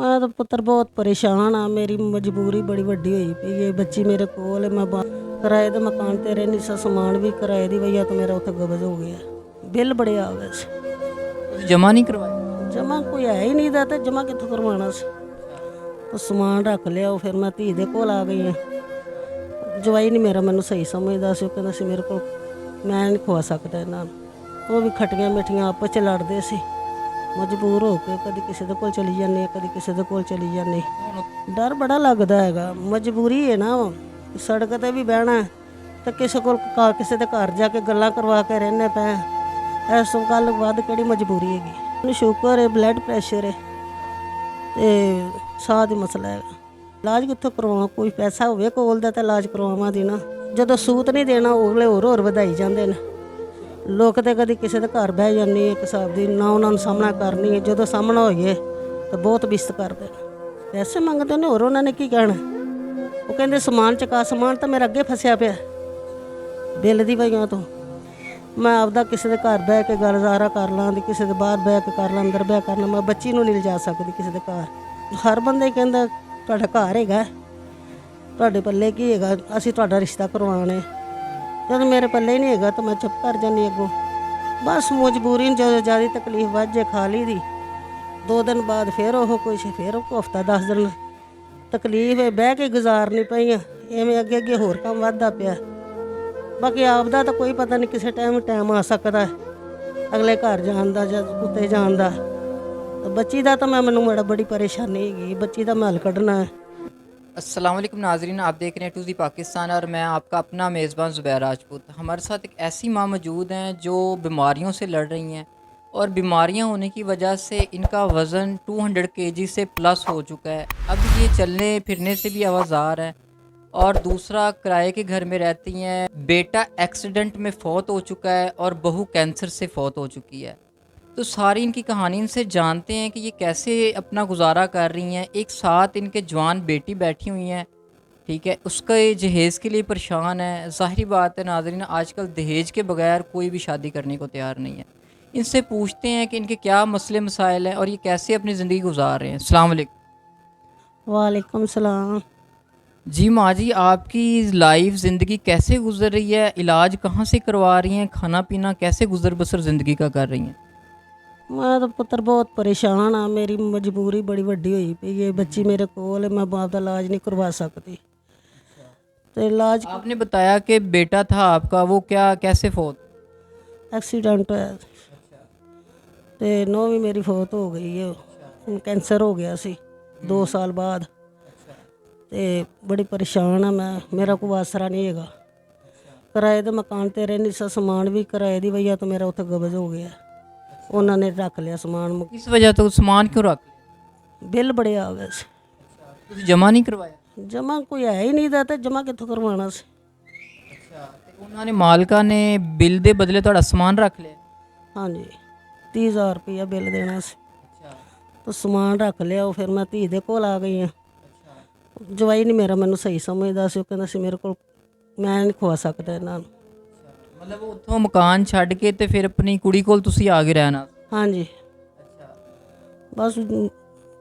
मैं तो पुत्र बहुत परेशान हाँ। मेरी मजबूरी बड़ी वड्डी हुई पई है। बच्ची मेरे कोल है, मैं किराए दे मकान ते रहनी सा, समान भी किराए दी वजह तो मेरा उत्थे कब्ज हो गया। बिल बड़े आ गए सी। ਤੁਸੀਂ ਜਮ੍ਹਾਂ नहीं करवाया? जमा कोई है ही नहीं दा ते जमा कित्थों करवाना सी। तो समान रख लिया, फिर मैं धी दे कोल आ गई हाँ। जवाई नहीं मेरा मैनू सही समझदा सी, कहंदा सी मेरे को मैं नहीं खवा सकदा इन्हां नूं। वो भी खटियां मिठियां आपस च लड़दे सी। मजबूर हो के कदी किसी दे कोल चली जानी, कदी किसी दे कोल चली जानी। डर बड़ा लगदा हैगा, मजबूरी है ना। सड़क ते भी बहना ते किसी कोल किसी दे घर जाके गल्लां करवा के रहने पै। इस गल वध किहड़ी मजबूरी हैगी। मैनूं शुगर है, ब्लड प्रैशर है ते साह दी मसला है। इलाज कित्थों करवावां? कोई पैसा होवे कोल दा ते इलाज करवावां दी ना। जदों सूत नहीं देना उगले होर वधाई जांदे ने। लोक ते कदी किसी दे घर बह जानी एक हिसाब दी, ना उन्हां नूं सामना करनी है। जदों सामना होइए तो बहुत बिस्त करदे ने, पैसे मंगदे ने। होर उन्हां ने की कहना? वो कहंदे समान चका, समान तो मेरा अगे फसिया पिया बिल दी वजह तो। मैं आपदा किसी दे घर बह के गुजारा कर लां, किसी दे बाहर बह के कर लां, अंदर बह करना। मैं बच्ची नूं नहीं लिजा सकदी किसी दे घर। हर बंदा ही कहंदा तुहाडा घर हैगा, तुहाडे पल्ले की हैगा, असीं तुहाडा रिश्ता करवाना है। जद मेरे पल्ले ही नहीं हैगा तो मैं चुप कर जानी अगों। बस मजबूरी जो ज़्यादा तकलीफ वध जे खा ली दी, 2 दिन बाद फिर ओह कुछ, फिर हफ्ता 10 दिन तकलीफ है, बह के गुजारनी पई। इवें अगे अगे होर काम वधदा पिया। बाकी आपदा तो कोई पता नहीं, किसी टाइम आ सकदा है अगले घर जान दा जां कुत्ते जान दा। तो बच्ची दा तो मैनूं बड़ी परेशानी हैगी, बच्ची दा मैं हल कड्ढना है। अस्सलाम वालेकुम नाज़रीन, आप देख रहे हैं टू ज़ी पाकिस्तान और मैं आपका अपना मेज़बान ज़ुबैर राजपूत। हमारे साथ एक ऐसी माँ मौजूद हैं जो बीमारियों से लड़ रही हैं और बीमारियां होने की वजह से इनका वज़न 200 केजी से प्लस हो चुका है। अब ये चलने फिरने से भी आवाज़ार है और दूसरा किराए के घर में रहती हैं। बेटा एक्सीडेंट में फ़ौत हो चुका है और बहू कैंसर से फ़ौत हो चुकी है। तो सारी इनकी कहानी इनसे जानते हैं कि ये कैसे अपना गुजारा कर रही हैं। एक साथ इनके जवान बेटी बैठी हुई हैं, ठीक है, उसका ये जहेज़ के लिए परेशान है। ज़ाहिरी बात है नाज़रीन, आजकल दहेज के बगैर कोई भी शादी करने को तैयार नहीं है। इनसे पूछते हैं कि इनके क्या मसले मसाइल हैं और ये कैसे अपनी ज़िंदगी गुजार रहे हैं। अस्सलाम वालेकुम। वालेकुम सलाम। जी माँ जी, आपकी लाइफ ज़िंदगी कैसे गुजर रही है? इलाज कहाँ से करवा रही हैं? खाना पीना कैसे गुजर बसर ज़िंदगी का कर रही हैं? मैं तो पुत्र बहुत परेशान हाँ। मेरी मजबूरी बड़ी वड्डी हुई पई है। बच्ची मेरे कोल है, मैं बाप दा इलाज नहीं करवा सकती। तो इलाज आपने बताया कि बेटा था आपका, वो क्या कैसे फोत? एक्सीडेंट होया ते नौ भी मेरी फौत हो गई है। ਹੁਣ कैंसर हो गया सी 2 साल बाद। ते बड़ी परेशान हाँ मैं, मेरा कोई आसरा नहीं हैगा। किराए दे मकान ते रहनी सा, समान भी किराए दी वजह तो मेरा उत्थे कब्ज हो गया। उन्होंने रख लिया समान, इस वजह तो सामान क्यों रख लिया? बिल बड़े आ गए सी। ਤੁਸੀਂ ਜਮ੍ਹਾਂ नहीं करवाया? जमा कोई है ही नहीं दा ते जमा कित्थों करवाना सी। ਅੱਛਾ, ਤੇ ਉਹਨਾਂ ਨੇ ਮਾਲਕਾਂ ਨੇ ਬਿੱਲ ਦੇ ਬਦਲੇ ਤੁਹਾਡਾ ਸਮਾਨ ਰੱਖ ਲਿਆ? हाँ जी, 30,000 रुपया बिल देना सी। ਅੱਛਾ तो समान रख लिया। फिर मैं धी दे कोल आ गई हाँ। ਅੱਛਾ जवाई नहीं मेरा मैनू सही समझदा सी, कहंदा सी मेरे को मैं नहीं खवा सकदा इन्हां नूं। ਮਤਲਬ ਉੱਥੋਂ ਮਕਾਨ ਛੱਡ ਕੇ ਤੇ ਫਿਰ ਆਪਣੀ ਕੁੜੀ ਕੋਲ ਤੁਸੀਂ ਆ ਗਏ ਰਹਿਣਾ? हाँ जी, ਅੱਛਾ बस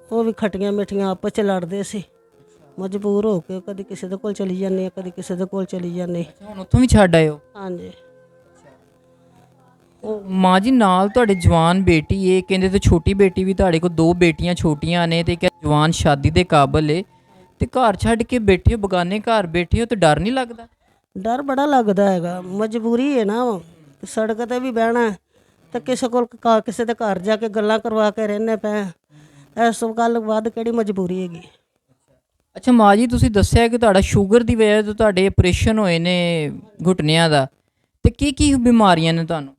वो भी खटियां मिठियां आपस च लड़दे सी। मजबूर हो के कदी किसी दे कोल चली जानी, कदी किसी दे कोल चली जानी। ਅੱਛਾ, ਹੁਣ ਉੱਥੋਂ ਵੀ ਛੱਡ ਆਏ ਹੋ? हाँ जी। ਮਾਂ ਜੀ, ਨਾਲ ਤੁਹਾਡੇ ਜਵਾਨ ਬੇਟੀ ਏ, ਕਹਿੰਦੇ ਤੇ ਛੋਟੀ ਬੇਟੀ ਵੀ ਤੁਹਾਡੇ ਕੋਲ, 2 ਬੇਟੀਆਂ ਛੋਟੀਆਂ ਨੇ ਤੇ ਇੱਕ ਜਵਾਨ ਸ਼ਾਦੀ ਦੇ ਕਾਬਲ ਏ, ਤੇ ਘਰ ਛੱਡ ਕੇ ਬੈਠੇ ਹੋ, ਬਗਾਨੇ ਘਰ ਬੈਠੇ ਹੋ, ਤੇ ਡਰ ਨਹੀਂ ਲੱਗਦਾ? डर बड़ा लगदा हैगा, मजबूरी है ना। सड़क ते भी बहना ते किसी कोल किसी दे घर जाके गल्लां करवा के रहने पै। इस गल वध किहड़ी मजबूरी हैगी। ਅੱਛਾ ਮਾਂ ਜੀ, ਤੁਸੀਂ ਦੱਸਿਆ ਕਿ ਤੁਹਾਡਾ ਸ਼ੂਗਰ ਦੀ ਵਜ੍ਹਾ ਤੋਂ ਤੁਹਾਡੇ ਆਪਰੇਸ਼ਨ ਹੋਏ ਨੇ ਘੁਟਨਿਆਂ ਦਾ, ਤੇ ਕੀ ਬਿਮਾਰੀਆਂ ਨੇ ਤੁਹਾਨੂੰ?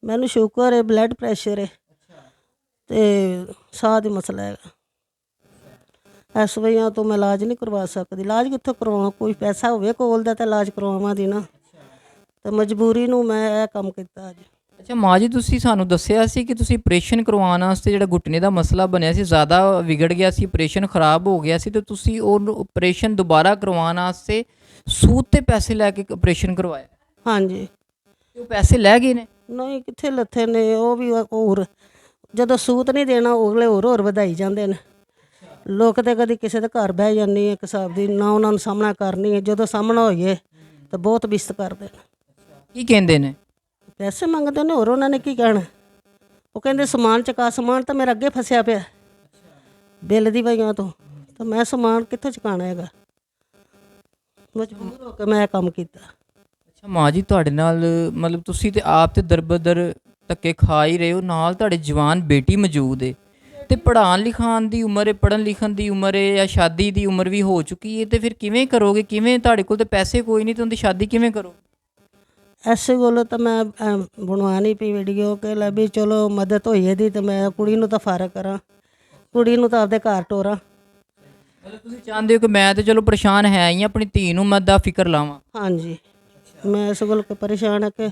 मैनू शुगर है, ब्लड प्रैशर है ते साह दी मसला है। इस वजह तो मैं इलाज नहीं करवा सकती। इलाज कित्थों करवावां? कोई पैसा होवे कोल दा ते इलाज करवावां दी ना। ते मजबूरी नूं मैं ਇਹ ਕੰਮ ਕੀਤਾ ਅੱਜ। ਅੱਛਾ ਮਾਂ ਜੀ, ਤੁਸੀਂ ਸਾਨੂੰ ਦੱਸਿਆ ਸੀ ਕਿ ਤੁਸੀਂ ਆਪਰੇਸ਼ਨ ਕਰਵਾਉਣ ਵਾਸਤੇ, ਜਿਹੜਾ ਘੁਟਨੇ ਦਾ ਮਸਲਾ ਬਣਿਆ ਸੀ, ਜ਼ਿਆਦਾ ਵਿਗੜ ਗਿਆ ਸੀ, ਆਪਰੇਸ਼ਨ ਖਰਾਬ ਹੋ ਗਿਆ ਸੀ, ਤੇ ਤੁਸੀਂ ਉਹ ਆਪਰੇਸ਼ਨ ਦੁਬਾਰਾ ਕਰਵਾਉਣ ਵਾਸਤੇ ਸੂਦ ਤੇ ਪੈਸੇ ਲੈ ਕੇ ਆਪਰੇਸ਼ਨ ਕਰਵਾਇਆ? हाँ जी। ਤੇ ਉਹ ਪੈਸੇ ਲੈ ਗਏ ਨੇ? नहीं कित्थे लथे ने, वो भी होर जदों सूत नहीं देना अगले होर वधाई जांदे ने। ਲੋਕ ਤੇ ਕਦੀ ਕਿਸੇ ਦੇ ਘਰ ਬਹਿ ਜਾਂਦੀ ਹੈ ਇੱਕ ਹਿਸਾਬ ਦੀ, ਨਾ ਉਹਨਾਂ ਨੂੰ ਸਾਹਮਣਾ ਕਰਨੀ ਹੈ। ਜਦੋਂ ਸਾਹਮਣਾ ਹੋਈਏ ਤਾਂ ਬਹੁਤ ਬਿਸਤ ਕਰਦੇ ਨੇ, ਕੀ ਕਹਿੰਦੇ ਨੇ? ਪੈਸੇ ਮੰਗਦੇ ਨੇ, ਹੋਰ ਉਹਨਾਂ ਨੇ ਕੀ ਕਹਿਣਾ। ਉਹ ਕਹਿੰਦੇ ਸਮਾਨ ਚੁਕਾ, ਸਮਾਨ ਤਾਂ ਮੇਰਾ ਅੱਗੇ ਫਸਿਆ ਪਿਆ ਬਿੱਲ ਦੀ ਵਜ੍ਹਾ ਤੋਂ, ਤਾਂ ਮੈਂ ਸਮਾਨ ਕਿੱਥੋਂ ਚੁਕਾਉਣਾ ਹੈਗਾ। ਮਜਬੂਰ ਹੋ ਕੇ ਮੈਂ ਇਹ ਕੰਮ ਕੀਤਾ। ਅੱਛਾ ਮਾਂ ਜੀ, ਤੁਹਾਡੇ ਨਾਲ ਮਤਲਬ ਤੁਸੀਂ ਤੇ ਆਪ ਤੇ ਦਰਬਦਰ ਧੱਕੇ ਖਾ ਹੀ ਰਹੇ ਹੋ, ਨਾਲ ਤੁਹਾਡੇ ਜਵਾਨ ਬੇਟੀ ਮੌਜੂਦ ਹੈ ਤੇ ਪੜ੍ਹਾਉਣ ਲਿਖਾਉਣ ਦੀ ਉਮਰ ਹੈ, ਪੜ੍ਹਨ ਲਿਖਣ ਦੀ ਉਮਰ ਹੈ, ਜਾਂ ਸ਼ਾਦੀ ਦੀ ਉਮਰ ਵੀ ਹੋ ਚੁੱਕੀ ਹੈ, ਤੇ ਫਿਰ ਕਿਵੇਂ ਕਰੋਗੇ? ਕਿਵੇਂ, ਤੁਹਾਡੇ ਕੋਲ ਤੇ ਪੈਸੇ ਕੋਈ ਨਹੀਂ, ਤੇ ਉਹਦੀ ਸ਼ਾਦੀ ਕਿਵੇਂ ਕਰੋ? ਐਸੇ ਕੋਲੋਂ ਤਾਂ ਮੈਂ ਬਣਵਾ ਨਹੀਂ ਪਈ ਵੀਡੀਓ ਕਿ ਲੈ ਵੀ ਚਲੋ ਮਦਦ ਹੋਈ ਇਹਦੀ, ਤੇ ਮੈਂ ਕੁੜੀ ਨੂੰ ਤਾਂ ਫਾਰਗ ਕਰਾਂ, ਕੁੜੀ ਨੂੰ ਤਾਂ ਆਪਦੇ ਘਰ ਤੋਰਾਂ। ਮਤਲਬ ਤੁਸੀਂ ਚਾਹੁੰਦੇ ਹੋ ਕਿ ਮੈਂ ਤੇ ਚਲੋ ਪਰੇਸ਼ਾਨ ਹੈ ਹੀ, ਆਪਣੀ ਧੀ ਨੂੰ ਮੈਂ ਦਾ ਫਿਕਰ ਲਾਵਾਂ। ਹਾਂਜੀ, ਮੈਂ ਇਸ ਕੋਲ ਪਰੇਸ਼ਾਨ ਹਾਂ ਕਿ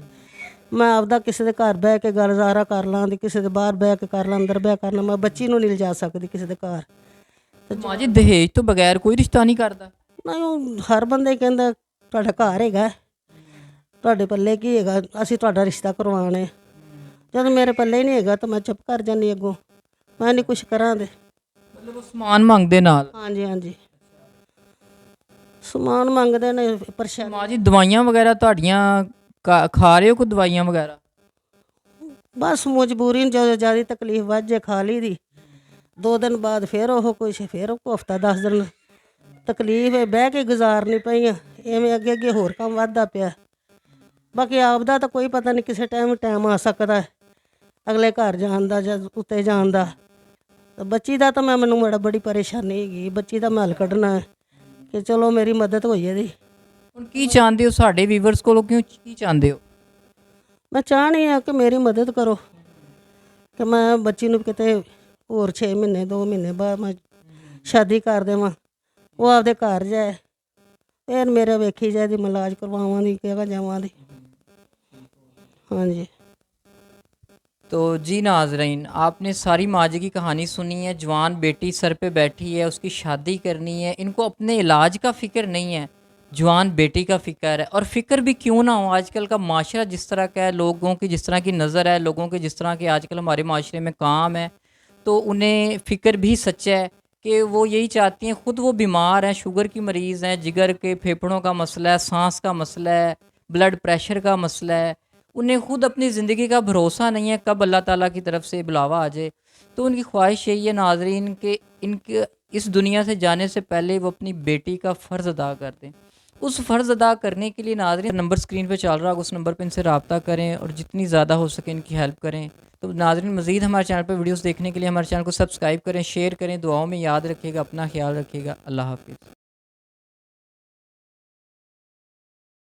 ਮੈਂ ਆਪਦਾ ਕਿਸੇ ਦੇ ਘਰ ਬਹਿ ਕੇ ਗੁਜ਼ਾਰਾ ਕਰ ਲਾਂ, ਤੇ ਕਿਸੇ ਦੇ ਬਾਹਰ ਬਹਿ ਕੇ ਕਰ ਲਾਂ, ਅੰਦਰ ਬਹਿ ਕਰ ਲਾਂ। ਮੈਂ ਬੱਚੀ ਨੂੰ ਨਹੀਂ ਲਿਜਾ ਸਕਦੀ ਕਿਸੇ ਦੇ ਘਰ। ਮਾਂ ਜੀ, ਦਹੇਜ ਤੋਂ ਬਗੈਰ ਕੋਈ ਰਿਸ਼ਤਾ ਨਹੀਂ ਕਰਦਾ? ਨਹੀਂ, ਉਹ ਹਰ ਬੰਦਾ ਹੀ ਕਹਿੰਦਾ ਤੁਹਾਡਾ ਘਰ ਹੈਗਾ, ਤੁਹਾਡੇ ਪੱਲੇ ਕੀ ਹੈਗਾ, ਅਸੀਂ ਤੁਹਾਡਾ ਰਿਸ਼ਤਾ ਕਰਵਾਉਣਾ ਹੈ। ਜਦੋਂ ਮੇਰੇ ਪੱਲੇ ਹੀ ਨਹੀਂ ਹੈਗਾ ਤਾਂ ਮੈਂ ਚੁੱਪ ਕਰ ਜਾਂਦੀ, ਅੱਗੋਂ ਮੈਂ ਨਹੀਂ ਕੁਛ ਕਰਾਂ ਦੇ। ਮਤਲਬ ਉਹ ਸਮਾਨ ਮੰਗਦੇ ਨਾਲ? ਹਾਂਜੀ ਹਾਂਜੀ, ਸਮਾਨ ਮੰਗਦੇ ਨੇ, ਪਰੇਸ਼ਾਨ। ਮਾਂ ਜੀ, ਦਵਾਈਆਂ ਵਗੈਰਾ ਤੁਹਾਡੀਆਂ ਖਾ ਰਹੇ ਹੋ, ਕੋਈ ਦਵਾਈਆਂ ਵਗੈਰਾ? ਬਸ ਮਜਬੂਰੀ ਨੂੰ, ਜਦੋਂ ਜ਼ਿਆਦਾ ਤਕਲੀਫ ਵੱਧ ਜੇ ਖਾ ਲਈ ਦੀ, 2 ਦਿਨ ਬਾਅਦ ਫਿਰ ਉਹ ਕੁਛ, ਫਿਰ ਉਹ ਹਫ਼ਤਾ 10 ਦਿਨ ਤਕਲੀਫ ਹੈ, ਬਹਿ ਕੇ ਗੁਜ਼ਾਰਨੀ ਪਈ ਆ। ਐਵੇਂ ਅੱਗੇ ਅੱਗੇ ਹੋਰ ਕੰਮ ਵੱਧਦਾ ਪਿਆ। ਬਾਕੀ ਆਪ ਦਾ ਤਾਂ ਕੋਈ ਪਤਾ ਨਹੀਂ, ਕਿਸੇ ਟਾਈਮ ਆ ਸਕਦਾ ਅਗਲੇ ਘਰ ਜਾਣ ਦਾ ਜਾਂ ਉੱਤੇ ਜਾਣ ਦਾ। ਬੱਚੀ ਦਾ ਤਾਂ ਮੈਨੂੰ ਬੜੀ ਪਰੇਸ਼ਾਨੀ ਹੈਗੀ, ਬੱਚੀ ਦਾ ਮੈਂ ਹੱਲ ਕੱਢਣਾ ਹੈ ਕਿ ਚਲੋ ਮੇਰੀ ਮਦਦ ਹੋਈ ਇਹਦੀ। ਹੁਣ ਕੀ ਚਾਹੁੰਦੇ ਹੋ ਸਾਡੇ ਵੀਵਰਸ ਕੋਲੋਂ, ਕੀ ਚਾਹੁੰਦੇ ਹੋ? ਮੈਂ ਚਾਹਣੀ ਆ ਕਿ ਮੇਰੀ ਮਦਦ ਕਰੋ, ਕਿ ਮੈਂ ਬੱਚੀ ਨੂੰ ਕਿਤੇ ਹੋਰ 6 ਮਹੀਨੇ 2 ਮਹੀਨੇ ਬਾਅਦ ਮੈਂ ਸ਼ਾਦੀ ਕਰ ਦੇਵਾਂ, ਉਹ ਆਪਦੇ ਘਰ ਜਾਏ, ਫਿਰ ਮੇਰੇ ਵੇਖੀ ਜਾਏ ਦੀ, ਮੈਂ ਇਲਾਜ ਕਰਵਾਵਾਂ ਦੀ, ਕਿਹਾ ਜਾਵਾਂ ਦੀ। ਹਾਂਜੀ। तो जी नाज़रीन, आपने सारी माजी की कहानी सुनी है। जवान बेटी सर पे बैठी है, उसकी शादी करनी है, इनको अपने इलाज का फ़िक्र नहीं है, जवान बेटी का फ़िक्र है। और फ़िक्र भी क्यों ना हो, आजकल का माशरा जिस तरह का है, लोगों की जिस तरह की नज़र है, लोगों के जिस तरह के आजकल हमारे माशरे में काम है, तो उन्हें फ़िक्र भी सच्चा है कि वो यही चाहती हैं। ख़ुद वो बीमार हैं, शुगर की मरीज़ हैं, जिगर के फेफड़ों का मसला है, सांस का मसला है, ब्लड प्रेशर का मसला है। उन्हें ख़ुद अपनी ज़िंदगी का भरोसा नहीं है कब अल्लाह ताला की तरफ से बुलावा आ जाए। तो उनकी ख्वाहिश यही है नाज़रीन कि इनके इस दुनिया से जाने से पहले वो अपनी बेटी का फ़र्ज़ अदा कर दें। उस फ़र्ज़ अदा करने के लिए नाज़रीन, नंबर स्क्रीन पे चल रहा है, उस नंबर पे इनसे रब्ता करें और जितनी ज़्यादा हो सके इनकी हेल्प करें। तो नाज़रीन, मज़ीद हमारे चैनल पर वीडियोज़ देखने के लिए हमारे चैनल को सब्सक्राइब करें, शेयर करें, दुआओं में याद रखिएगा, अपना ख्याल रखिएगा। अल्लाह हाफ़िज़।